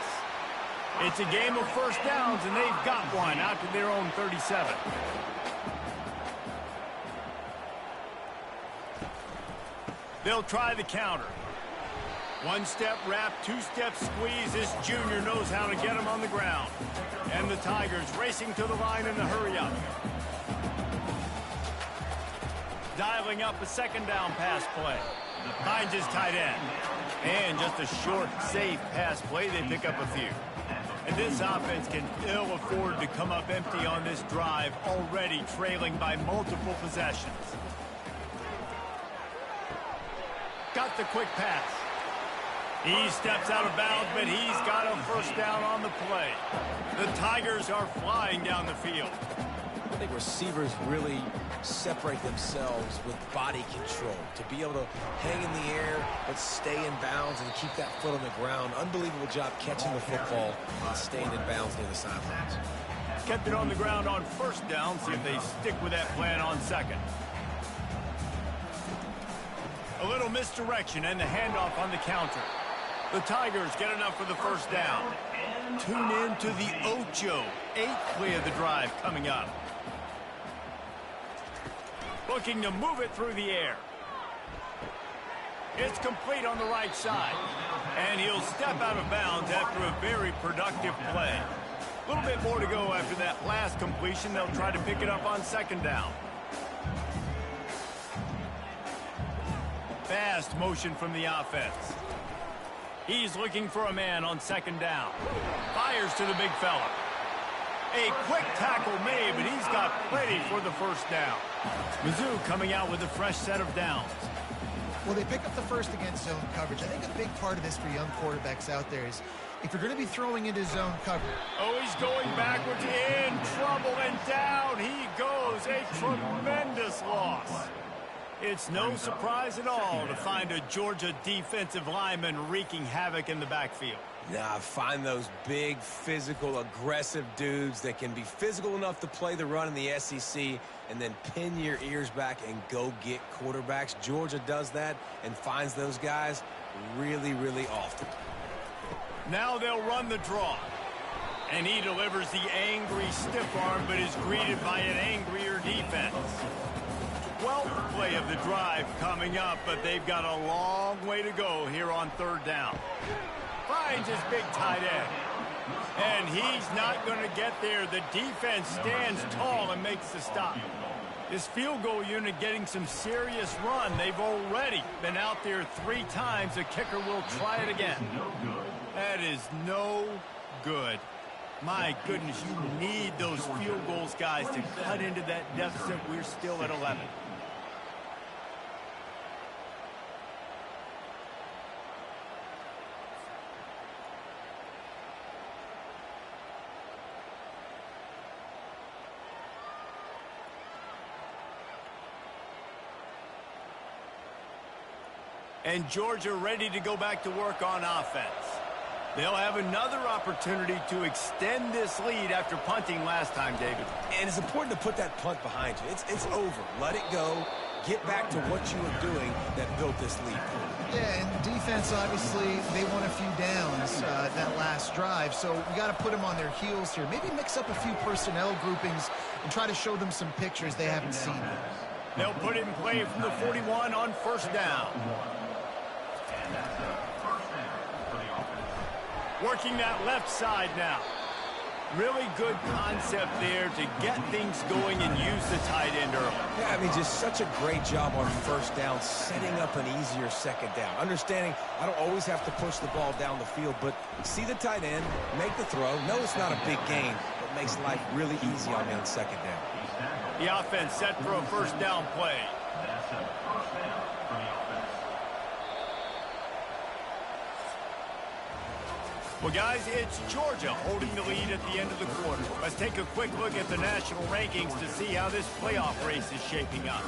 It's a game of 1st downs, and they've got one out to their own 37. They'll try the counter. 1-step wrap, 2-step squeeze. This junior knows how to get him on the ground. And the Tigers racing to the line in the hurry-up. Dialing up a 2nd down pass play. Finds his tight end. And just a short, safe pass play. They pick up a few. And this offense can ill afford to come up empty on this drive, already trailing by multiple possessions. Got the quick pass. He steps out of bounds, but he's got a 1st down on the play. The Tigers are flying down the field. I think receivers really separate themselves with body control to be able to hang in the air but stay in bounds and keep that foot on the ground. Unbelievable job catching the football and staying in bounds near the sidelines. Kept it on the ground on 1st down. See if they stick with that plan on 2nd. A little misdirection and the handoff on the counter. The Tigers get enough for the 1st down. Tune in to the Ocho, 8th play of the drive coming up. Looking to move it through the air. It's complete on the right side. And he'll step out of bounds after a very productive play. A little bit more to go after that last completion. They'll try to pick it up on second down. Fast motion from the offense. He's looking for a man on second down. Fires to the big fella. A quick tackle made, but he's got plenty for the first down. Mizzou coming out with a fresh set of downs. Well, they pick up the first against zone coverage. I think a big part of this for young quarterbacks out there is if you're going to be throwing into zone coverage. Oh, he's going backwards, in trouble, and down he goes. A tremendous loss. It's no surprise at all to find a Georgia defensive lineman wreaking havoc in the backfield. Nah, find those big, physical, aggressive dudes that can be physical enough to play the run in the SEC and then pin your ears back and go get quarterbacks. Georgia does that and finds those guys really, really often. Now they'll run the draw. And he delivers the angry stiff arm, but is greeted by an angrier defense. 12th play of the drive coming up, but they've got a long way to go here on third down. Finds his big tight end. And he's not going to get there. The defense stands tall and makes the stop. This field goal unit getting some serious run. They've already been out there 3 times. The kicker will try it again. That is no good. My goodness, you need those field goals, guys, to cut into that deficit. We're still at 11. And Georgia ready to go back to work on offense. They'll have another opportunity to extend this lead after punting last time, David. And it's important to put that punt behind you. It's over. Let it go. Get back to what you were doing that built this lead. Yeah, and defense, obviously, they won a few downs that last drive, so we got to put them on their heels here. Maybe mix up a few personnel groupings and try to show them some pictures they haven't seen yet. They'll put it in play from the 41 on first down. Working that left side now. Really good concept there to get things going and use the tight end early. Yeah, I mean, just such a great job on first down, setting up an easier second down. Understanding I don't always have to push the ball down the field, but see the tight end, make the throw. No, it's not a big gain, but makes life really easy on me on second down. The offense set for a first down play. Well, guys, it's Georgia holding the lead at the end of the quarter. Let's take a quick look at the national rankings to see how this playoff race is shaping up.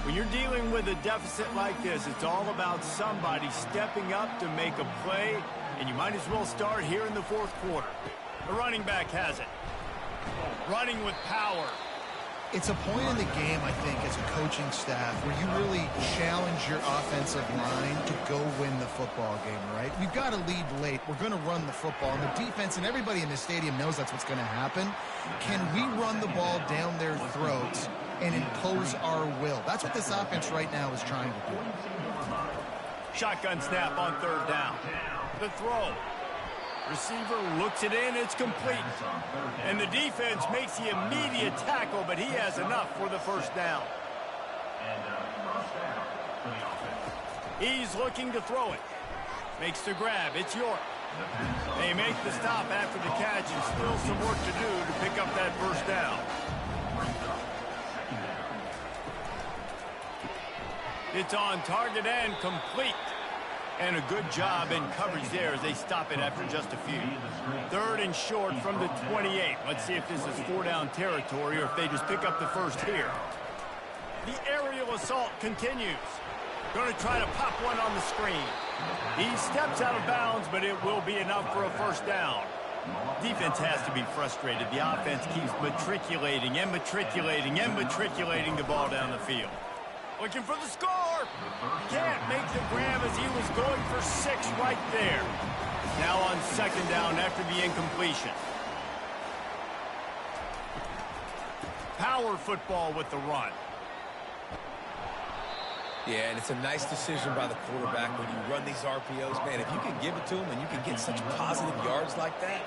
When you're dealing with a deficit like this, it's all about somebody stepping up to make a play, and you might as well start here in the fourth quarter. The running back has it. Running with power. It's a point in the game, I think, as a coaching staff where you really challenge your offensive line to go win the football game, right? We've got to lead late. We're going to run the football. And the defense and everybody in the stadium knows that's what's going to happen. Can we run the ball down their throats and impose our will? That's what this offense right now is trying to do. Shotgun snap on third down. The throw. Receiver looks it in, it's complete. And the defense makes the immediate tackle, but he has enough for the first down. He's looking to throw it. Makes the grab, it's York. They make the stop after the catch, and still some work to do to pick up that first down. It's on target and complete. And a good job in coverage there as they stop it after just a few. Third and short from the 28. Let's see if this is 4-down territory or if they just pick up the first here. The aerial assault continues. Going to try to pop one on the screen. He steps out of bounds, but it will be enough for a first down. Defense has to be frustrated. The offense keeps matriculating and matriculating and matriculating the ball down the field. Looking for the score. Can't make the grab as he was going for 6 right there. Now on second down after the incompletion. power football with the run. Yeah, and it's a nice decision by the quarterback when you run these RPOs. Man, if you can give it to him and you can get such positive yards like that,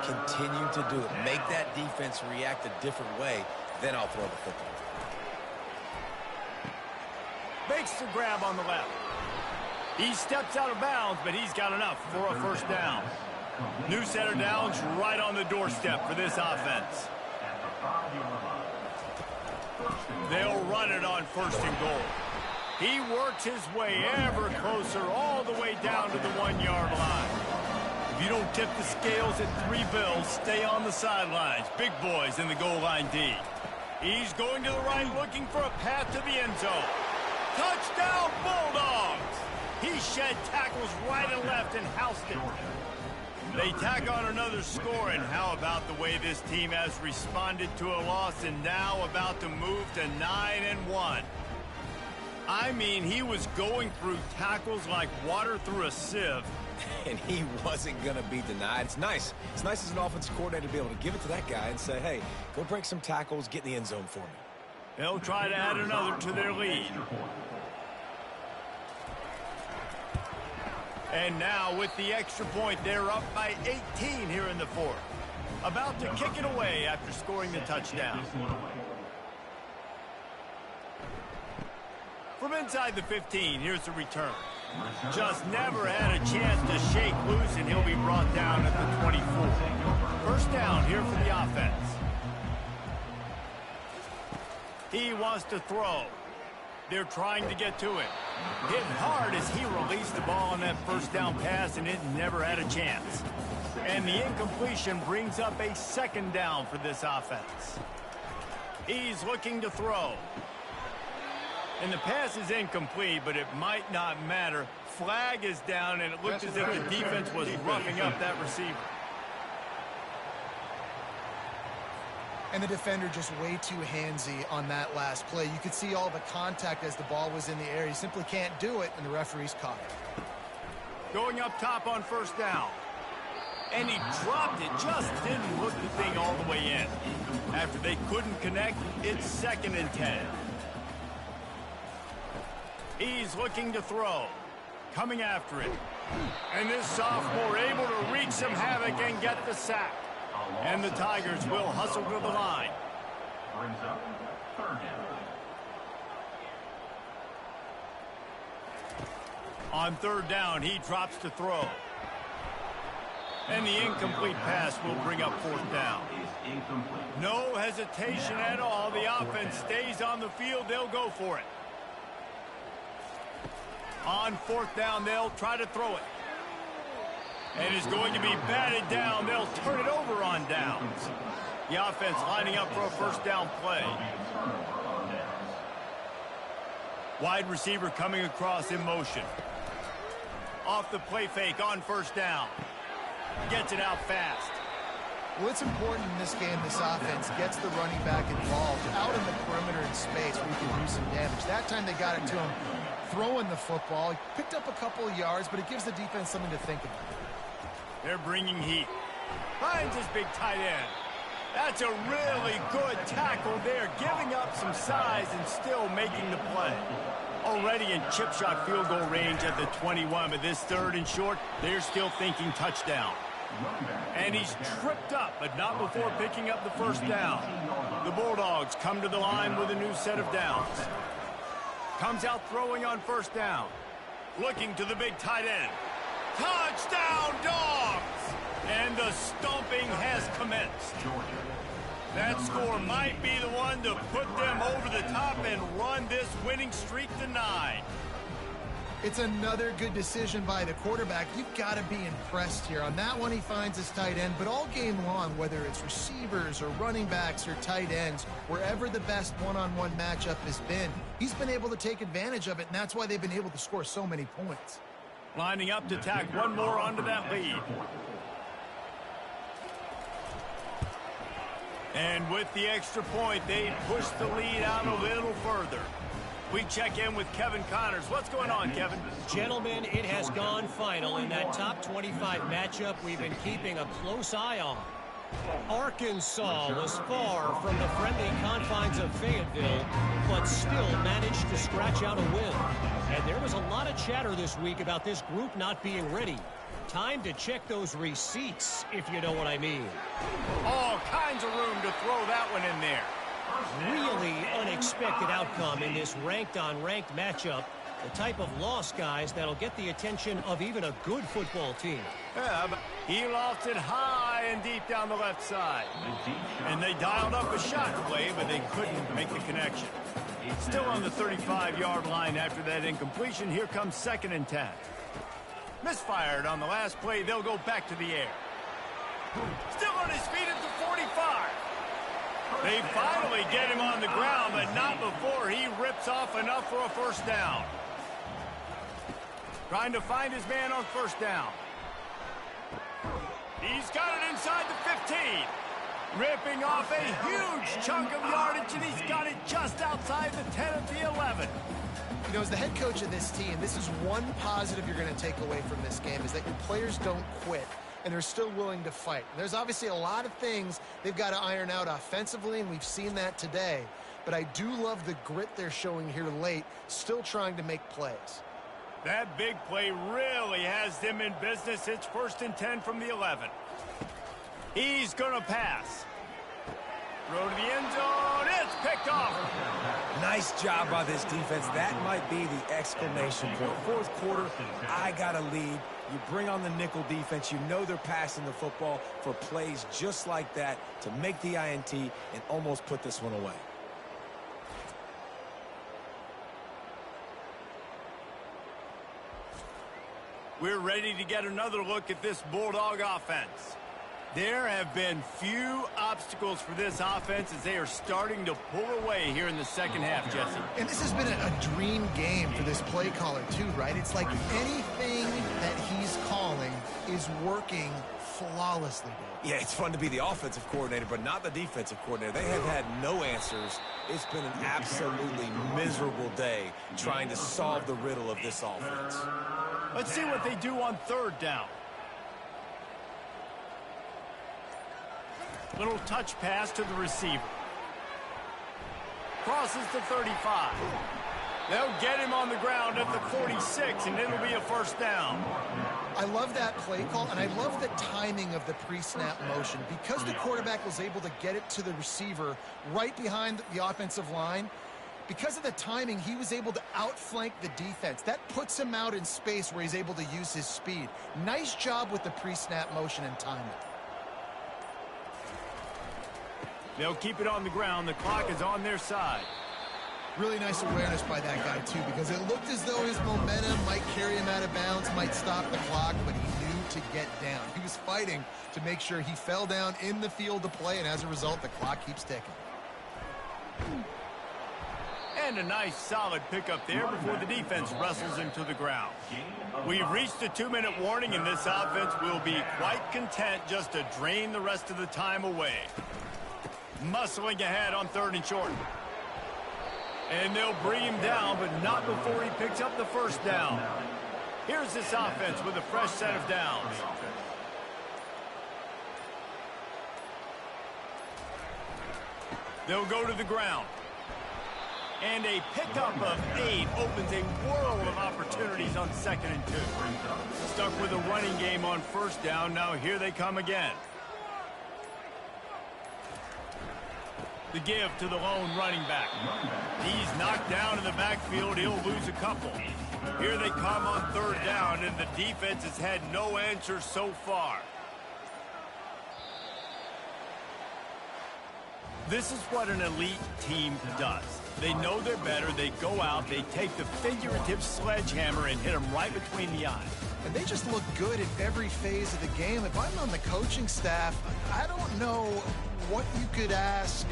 continue to do it. Make that defense react a different way, then I'll throw the football. Makes the grab on the left. He steps out of bounds, but he's got enough for a first down. New set of downs right on the doorstep for this offense. They'll run it on first and goal. He works his way ever closer all the way down to the 1-yard line. If you don't tip the scales at 3 bills, stay on the sidelines. Big boys in the goal line D. He's going to the right looking for a path to the end zone. Touchdown Bulldogs! He shed tackles right and left and housed it. They tack on another score, and how about the way this team has responded to a loss and now about to move to 9-1. I mean, he was going through tackles like water through a sieve. And he wasn't going to be denied. It's nice. It's nice as an offensive coordinator to be able to give it to that guy and say, hey, go break some tackles, get in the end zone for me. They'll try to add another to their lead. And now with the extra point, they're up by 18 here in the fourth. About to kick it away after scoring the touchdown. From inside the 15, here's the return. Just never had a chance to shake loose, and he'll be brought down at the 24. First down here for the offense. He wants to throw. They're trying to get to it. Hit hard as he released the ball on that first down pass, and it never had a chance. And the incompletion brings up a second down for this offense. He's looking to throw. And the pass is incomplete, but it might not matter. Flag is down, and it looked as if the defense was roughing up that receiver. And the defender just way too handsy on that last play. You could see all the contact as the ball was in the air. He simply can't do it, and the referee's caught it. Going up top on first down. And he dropped it, just didn't hook the thing all the way in. After they couldn't connect, it's 2nd and 10. He's looking to throw. Coming after it. And this sophomore able to wreak some havoc and get the sack. And the Tigers will hustle to the line. Brings up 3rd down. On 3rd down, he drops to throw. And the incomplete pass will bring up 4th down. No hesitation at all. The offense stays on the field. They'll go for it. On 4th down, they'll try to throw it. And it's going to be batted down. They'll turn it over on downs. The offense lining up for a first down play. Wide receiver coming across in motion. Off the play fake on first down. Gets it out fast. Well, it's important in this game, this offense gets the running back involved out in the perimeter in space where you can do some damage. That time they got it to him throwing the football. He picked up a couple of yards, but it gives the defense something to think about. They're bringing heat. Finds his big tight end. That's a really good tackle there, giving up some size and still making the play. Already in chip shot field goal range at the 21, but this 3rd and short, they're still thinking touchdown. And he's tripped up, but not before picking up the first down. The Bulldogs come to the line with a new set of downs. Comes out throwing on first down. Looking to the big tight end. Touchdown, Dogs! And the stomping has commenced. That score might be the one to put them over the top and run this winning streak to 9. It's another good decision by the quarterback. You've got to be impressed here. On that one, he finds his tight end, but all game long, whether it's receivers or running backs or tight ends, wherever the best one-on-one matchup has been, he's been able to take advantage of it, and that's why they've been able to score so many points. Lining up to tack one more onto that lead. And with the extra point, they push the lead out a little further. We check in with Kevin Connors. What's going on, Kevin? Gentlemen, it has gone final in that top 25 matchup we've been keeping a close eye on. Arkansas was far from the friendly confines of Fayetteville, but still managed to scratch out a win. And there was a lot of chatter this week about this group not being ready. Time to check those receipts, if you know what I mean. All kinds of room to throw that one in there. Really unexpected outcome in this ranked-on-ranked matchup. The type of loss, guys, that'll get the attention of even a good football team. Yeah, but he lost it high and deep down the left side. And they dialed up a shot play, but they couldn't make the connection. Still on the 35-yard line after that incompletion. Here comes 2nd and 10. Misfired on the last play. They'll go back to the air. Still on his feet at the 45. They finally get him on the ground, but not before he rips off enough for a first down. Trying to find his man on 1st down. He's got it inside the 15. Ripping off a huge chunk of yardage, and he's got it just outside the 10 of the 11. You know, as the head coach of this team, this is one positive you're going to take away from this game, is that your players don't quit, and they're still willing to fight. There's obviously a lot of things they've got to iron out offensively, and we've seen that today. But I do love the grit they're showing here late, still trying to make plays. That big play really has them in business. It's 1st and 10 from the 11. He's going to pass. Throw to the end zone. It's picked off. Nice job by this defense. That might be the exclamation point. 4th quarter, I got a lead. You bring on the nickel defense. You know they're passing the football for plays just like that to make the INT and almost put this one away. We're ready to get another look at this Bulldog offense. There have been few obstacles for this offense as they are starting to pull away here in the 2nd half, Jesse. And this has been a dream game for this play caller, too, right? It's like anything that he's calling is working flawlessly, Dave. Yeah, it's fun to be the offensive coordinator, but not the defensive coordinator. They have had no answers. It's been an absolutely miserable day trying to solve the riddle of this offense. Let's see what they do on 3rd down. Little touch pass to the receiver. Crosses the 35. They'll get him on the ground at the 46, and it'll be a 1st down. I love that play call, and I love the timing of the pre-snap motion. Because the quarterback was able to get it to the receiver right behind the offensive line, because of the timing, he was able to outflank the defense. That puts him out in space where he's able to use his speed. Nice job with the pre-snap motion and timing. They'll keep it on the ground. The clock is on their side. Really nice awareness by that guy, too, because it looked as though his momentum might carry him out of bounds, might stop the clock, but he knew to get down. He was fighting to make sure he fell down in the field to play, and as a result, the clock keeps ticking. And a nice solid pickup there before the defense wrestles him to the ground. We've reached the 2-minute warning, and this offense will be quite content just to drain the rest of the time away. Muscling ahead on 3rd and short. And they'll bring him down, but not before he picks up the 1st down. Here's this offense with a fresh set of downs. They'll go to the ground. And a pickup of 8 opens a world of opportunities on 2nd and 2. Stuck with a running game on 1st down. Now here they come again. The give to the lone running back. He's knocked down in the backfield. He'll lose a couple. Here they come on 3rd down, and the defense has had no answer so far. This is what an elite team does. They know they're better. They go out. They take the figurative sledgehammer and hit them right between the eyes. And they just look good in every phase of the game. If I'm on the coaching staff, I don't know what you could ask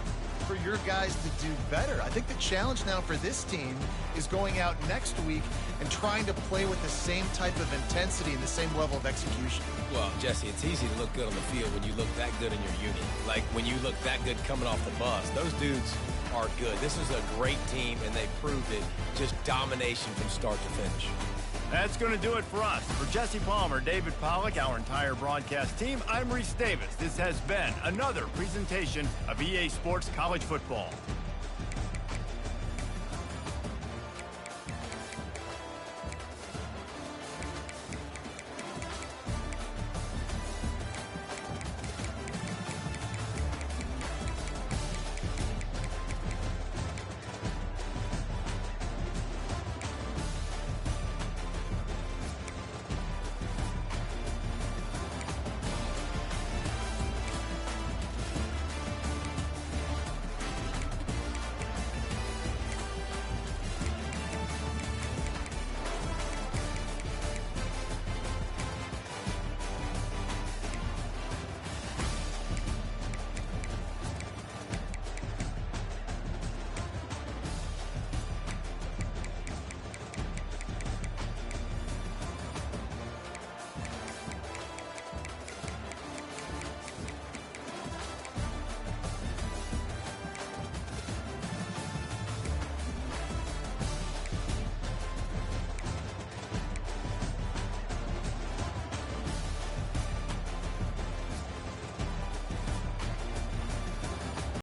for your guys to do better. I think the challenge now for this team is going out next week and trying to play with the same type of intensity and the same level of execution. Well, Jesse, it's easy to look good on the field when you look that good in your unit. Like when you look that good coming off the bus. Those dudes are good. This is a great team, and they proved it. Just domination from start to finish. That's going to do it for us. For Jesse Palmer, David Pollack, our entire broadcast team, I'm Reese Davis. This has been another presentation of EA Sports College Football.